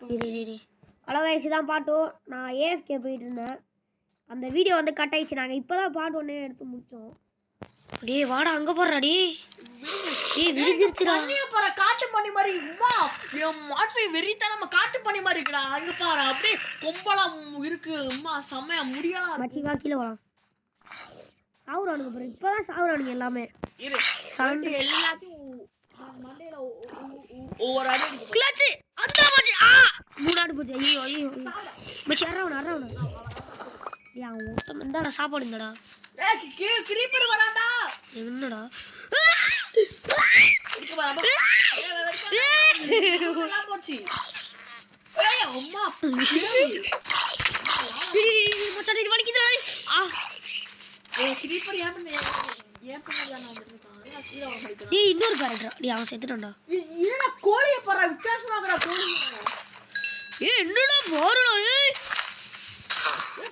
Hello guys, இதான் பாட்டு. நான் ஏஎஃப்கே போயிட்டு இருந்தேன். அந்த வீடியோ வந்து கட் ஆயிடுச்சு. நாங்கள் இப்போ தான் பாட்டு ஒன்றே எடுத்து முடித்தோம். டேய் வாடா, அங்கே போடுறா. டேய் விரிஞ்சிருச்சுடா. போகிற காட்டு பண்ணி மாதிரி உமா என் மாட்ஃபை வெறித்தனமா காட்டு பண்ணி மாதிரி இருக்குடா. அங்கே பாரு, அப்படியே கொம்பலாம் இருக்கு. உமா செம்மையா முடியலாம். மச்சி வா, கீழே வரலாம். சாவுறானுங்க பாரு, இப்போ தான் சாவுறானுங்க எல்லாமே. சவுண்டு எல்லாத்தையும் மண்டையில ஒவ்வொரு அடி கிளச்சு அந்த மச்சி. மூணாடு போச்சு. ஐயோ மச்சி, அறவனா ஏய், அவன் ஒருத்தன் இந்தாடா, சாப்பாடு இந்தாடா. கிரீப்பர் வரான்டா. என்னடா போச்சு. அம்மா வலிக்குதுடா. கிரீப்பர் டேய் இன்னொரு கேரக்டர். டேய் அவன் செத்துட்டான்டா. என்னடா கோழியை பாரு, வித்தியாசமாகடா கோழி. என்னடா போறடா.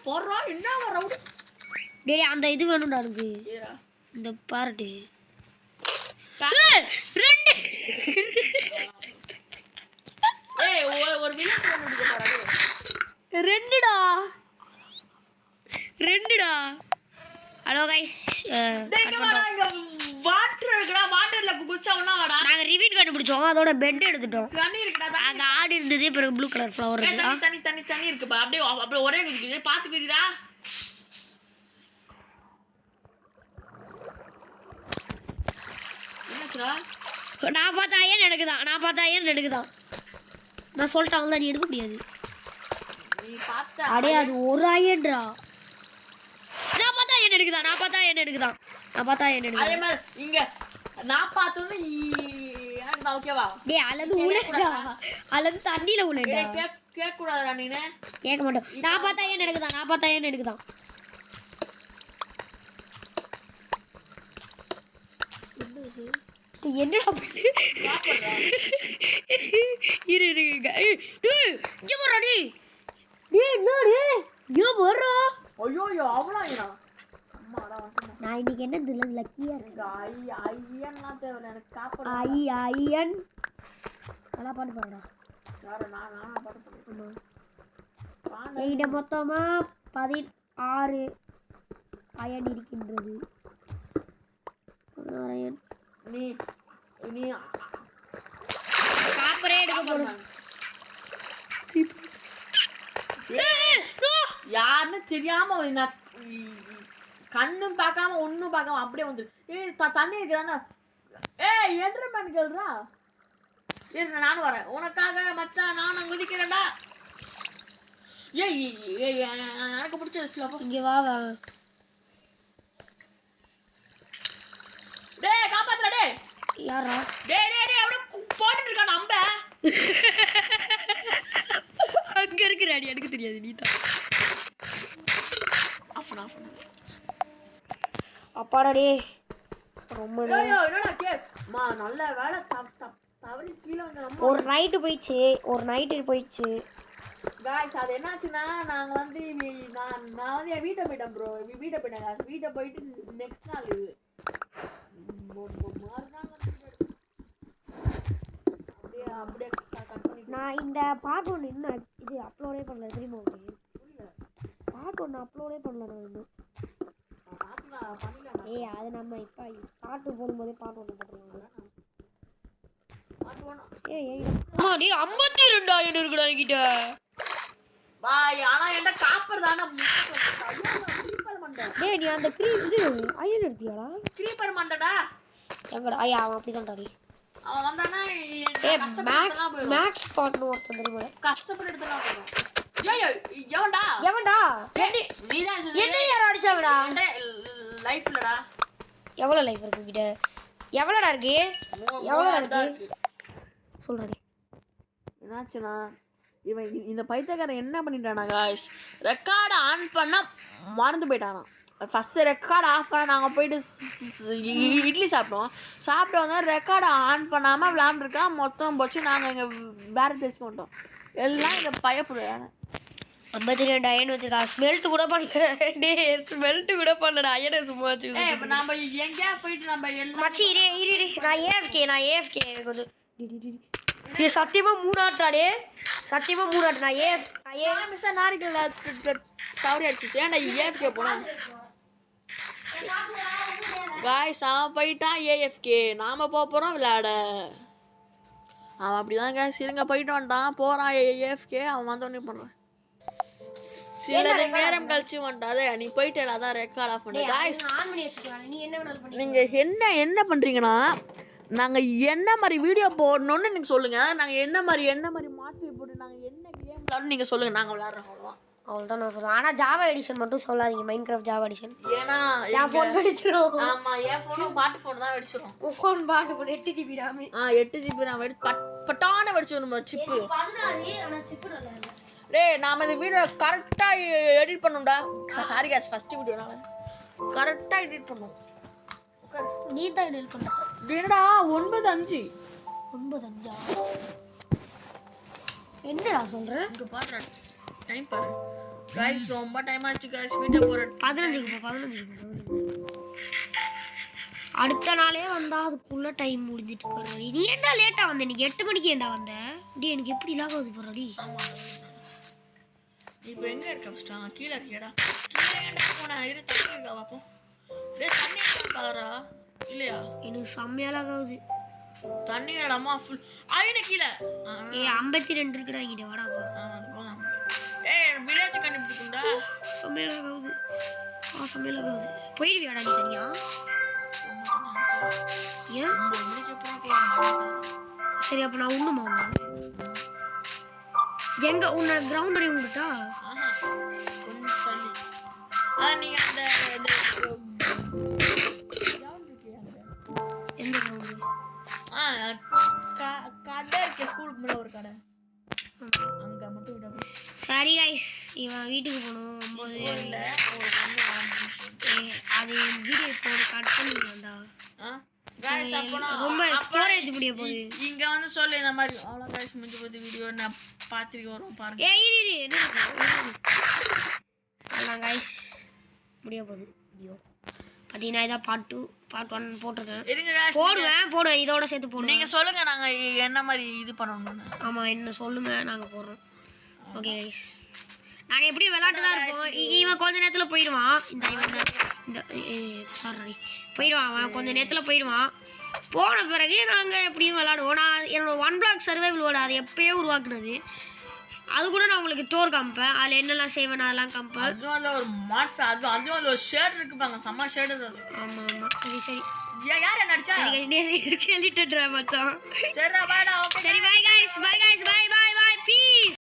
போறா என்ன ரவுடி. டேய் அந்த இது வேணும்டா எனக்கு. இந்த பாரட்டு ரெண்டு. ஏய் ஒரு வில்லன் போடுங்க பாரு. ரெண்டுடா. ஹலோ கைஸ், வாட்டர் இருக்குடா. வாட்டர்ல குதிச்சா ஒண்ணா வாடா. நாங்க ரிவீட் கண்டுபிடிச்சோம். அதோட பெட் எடுத்துட்டோம். தண்ணி இருக்குடா. அங்க ஆடு இருந்தது. பிறகு ப்ளூ கலர் ஃப்ளவர் இருக்குடா. தண்ணி இருக்கு பா. அப்படியே ஒரே குதிக்குது. பாத்து குதிடா. என்னச்சுடா? நான் பார்த்தா ஏன் எடுக்குதான். நான் சொல்லிட்டாங்க, நீ எடுக்க முடியாது. நீ பார்த்த அடே அது ஒரு அயன்டா. நான் பார்த்தா ஏன் எடுக்குதான். அதே மாதிரி இங்க நான் பார்த்தது ஓகேவா? டேய் அல்லது உலடா, அல்லது தண்ணில உலடா. கேட்க கூடாதுடா. நீனே கேட்க மாட்டோம். நான் பார்த்தா ஏன் எடுக்குதான். என்னடா இரு டேய் இங்க போறா. டேய் என்னடி இங்க போறா. ஐயோ அவ்வளோ அம்மாடா. நான் இன்னைக்கு என்ன தில்ல லக்கியா இருக்கு. ஐயன்லாம் தேவை எனக்கு. காப்பா ஐயன் நல்லா பாட்டு பாடுடா. யாரு? நானா பாட்டு பாடுறேன். என்கிட்ட மொத்தமா 16 அயன் இருக்கின்றது. 16 அயன். நீ காப்பரே எடுக்க போறோம். யாருன்னு தெரியாம கண்ணும் பார்க்காம ஒன்னும் பார்க்காம அப்படியே வந்து தண்ணி இருக்குதானே. என்டர்மேன் கேள்றா. நானும் வரேன் உனக்காக மச்சான். நானும் குதிக்கிறேன்டா. எனக்கு பிடிச்சது இங்க வா. டேய் காப்பாத்துடா. டேய் யாரா? டேய் அப்படியே போட்டுட்டு இருக்கான் அம்ப. அங்க இருக்குடா. எனக்கு தெரியாது. நீ தான் ஆஃப் அப்பாடா. டேய் ரொம்ப என்னடா மா நல்ல வேலை தவறி கீழே வந்து ஒரு நைட்டு போயிடுச்சு. காய்ஸ் அது என்னாச்சுன்னா நாங்கள் வந்து நான் வந்து என் வீட்டை போயிட்டேன் ப்ரோ. வீட்டை போயிட்டு நெக்ஸ்ட் நாள் இது அப்படியே கட் பண்ணி நான் இந்த பாட்டு ஒன்று இன்னும் இது அப்லோடே பண்ணல. தெரியுமா உங்களுக்கு? பாட்டு ஒன்று அப்லோடே பண்ணல நான் இன்னும். ஏய் அது நம்ம இப்போ பாட்டு போடும்போதே பாட்டு ஒன்று போட்டுருவாங்க. ஏய் 52 ஆயிரம் இருக்குடா என்கிட்ட. பாய் ஆனா என்ன காப்பர் தானே. டேய் நீ அந்த இது அயன் எடுத்தியாடா? கிரீப்பர் மண்டடா. எங்கடா? ஐயா அவன் அப்படிதான்டா. அவன் வந்தானா மேக்ஸ் பாட்னு ஒருத்தன் தெரியுமா? கஷ்டப்பட்டு எடுத்துலாம் போறோம். எவன்டா? நீதான் என்ன யாரோ அடிச்சாங்கடா. லைஃப்லடா எவ்வளவு லைஃப் இருக்கு கிட்ட? எவ்வளோடா இருக்கு? சொல்றேன். என்னாச்சுன்னா இவன் இந்த பைத்தியக்காரன் என்ன பண்ணிட்டானா காய்ஸ், ரெக்கார்டை ஆன் பண்ண மறந்து போயிட்டானா. ஃபஸ்ட்டு ரெக்கார்டு ஆஃப் பண்ண நாங்கள் போயிட்டு இட்லி சாப்பிட்டு வந்தால் ரெக்கார்டை ஆன் பண்ணாமல் விளாண்டுருக்கான். மொத்தம் போச்சு. நாங்கள் இங்கே வேறு பேசிக்க மாட்டோம். எல்லாம் இங்கே பயப்படுறாங்க. 52 அயன் வச்சிருக்கா. ஸ்மெல்ட் கூட பண்ணலடா. அயனை சும்மா வச்சு நம்ம எங்கேயா போயிட்டு நம்ம மச்சி இரு நான் ஏஎஃப்கே எனக்கு வந்து இது சத்தியமா 3 ஆட்டாடே சத்தியமா 3 ஆட்டு நான் மிஸ்ஸா நாரிக்கல தவறி அடிச்சிச்சு ஏன்டா ஏஎஃப்கே போனேன் காய்ஸ் அவன் போயிட்டான் ஏஎஃப்கே நாம போகிறோம் விளையாட அவன் அப்படிதான் காய்ஸ் இருங்க போயிட்டு வந்துட்டான் போகிறான் ஏஎஃப்கே அவன் வந்தோடனே பண்ணுறான் சில நேரம் கழிச்சு வந்துட்டாரு நீ போயிட்டு அதான் ரெக்கார்ட் ஆஃப் பண்ணு காய்ஸ் நீங்கள் என்ன பண்ணுறீங்கன்னா நாங்கள் என்ன மாதிரி வீடியோ போடணும்னு நீங்கள் சொல்லுங்கள் நாங்கள் என்ன மாதிரி மாற்றி போட்டு நாங்கள் என்ன கேம் விளாடணும் நீங்கள் சொல்லுங்கள் நாங்கள் விளாட்றோம் அவ்வளோதான் நான் சொல்லுவேன் ஆனால் ஜாவா எடிஷன் மட்டும் சொல்லாதீங்க மைன்கிராஃப்ட் ஜாவா எடிஷன் ஏன்னா என் ஃபோன் வெடிச்சிடும் ஆமாம் என் ஃபோனும் பாட்டு ஃபோன் தான் வெடிச்சிடும் உன் ஃபோன் பாட்டு போட்டு 8 GB ராமு 8 GB RAM பட்டான வெடிச்சிடும் சிப்பு 16 ஆனால் சிப்பு நல்லா இல்லை டேய் நாம இந்த வீடியோ கரெக்டாக எடிட் பண்ணணும்டா சாரி காஸ் ஃபர்ஸ்ட் வீடியோனால கரெக்டாக எடிட் பண்ணும் நீ தான் எடிட் பண்ண என்னடா 9:05 9:05 என்னடா சொல்கிறேன் இங்கே பாரு டைம் பாரு காய்ஸ் ரொம்ப டைம் ஆச்சு காய்ஸ் வீடியோ போகிறேன் 15 அடுத்த நாளே வந்தா அதுக்குள்ள டைம் முடிஞ்சிட்டு போறாடி நீ ஏன்டா லேட்டா வந்த இன்னைக்கு 8 மணிக்கு ஏன்டா வந்த டேய் எனக்கு எப்படி லாக் ஆகுது போறாடி இப்போ எங்க இருக்க ஃபஸ்ட் கீழ இருக்கியடா கீழ ஏன்டா போனா இரு தண்ணி இருக்கா பாப்போம் டேய் தண்ணி பாறா இல்லையா எனக்கு செம்மையா லாக் ஆகுது தண்ணி இடமா ஃபுல் ஐன கீழ ஏய் 52 இருக்குடா இங்க வாடா போ ஆமா அது போதும் ஏய் வில்லேஜ் கண்டுபிடிக்கும்டா செம்மையா லாக் ஆகுது செம்மையா லாக் ஆகுது போயிடுவியாடா நீ தனியா ஏன் 9 மணிக்கு போறோம் சரி அப்ப நான் ஒண்ணுமா எங்க உன்னை கிரவுண்ட் வரையும் விட்டுட்டா கொஞ்சம் தள்ளி நீங்க அந்த எந்த கிரவுண்ட் கடை இருக்கு ஸ்கூலுக்கு மேல ஒரு கடை அங்க மட்டும் விட சரி गाइस இவன் வீட்டுக்கு போணும் 9 இல்ல ஒரு பொண்ணு வாங்கணும் அது வீடியோ போட கட் பண்ணிடுவான்டா गाइस அப்பனா ரொம்ப ஸ்டோரேஜ் முடிய போகுது இங்க வந்து சொல்லு இந்த மாதிரி அவ்வளோ गाइस முடிஞ்சு போகுது வீடியோ நான் பாத்துட்டு வரோம் பாருங்க ஏய் இரு என்ன அதான் गाइस முடிய போகுது வீடியோ பாத்தீங்கன்னா இதான் பார்ட் 1 போட்டுருக்கேன் இருங்க गाइस போடுவேன் இதோட சேர்த்து போடுவேன் நீங்க சொல்லுங்க நாங்க என்ன மாதிரி இது பண்ணணும்னு ஆமா என்ன சொல்லுங்க நாங்க போடுறோம் ஓகே गाइस நாங்க எப்படி விளையாட்டு தான் இருப்போம் இவன் கொஞ்ச நேரத்துல போயிடுவான் இந்த சாரி போயிடுவான் அவன் கொஞ்ச நேரத்துல போயிடுவான் போன பிறகு நாங்கள் எப்படியும் விளையாடுவோம் நான் என்னோட 1 பிளாக் சர்வைவல் வேர்டு அது எப்போயோ உருவாக்குனது அது கூட நான் உங்களுக்கு டோர் காமிப்பேன் அதில் என்னெல்லாம் செய்வேன் அதெல்லாம் காமிப்பேன் அதுவும் அதில் ஒரு மாட்ஸ் அதுவும் அதில் ஒரு ஷேட் இருக்குப்பாங்க செம்ம ஷேட் அது ஆமாம் சரி யார் என்ன அடிச்சா சொல்லிட்டுறேன் மச்சான் சரி பாய்டா ஓகே சரி பாய் गाइस பாய்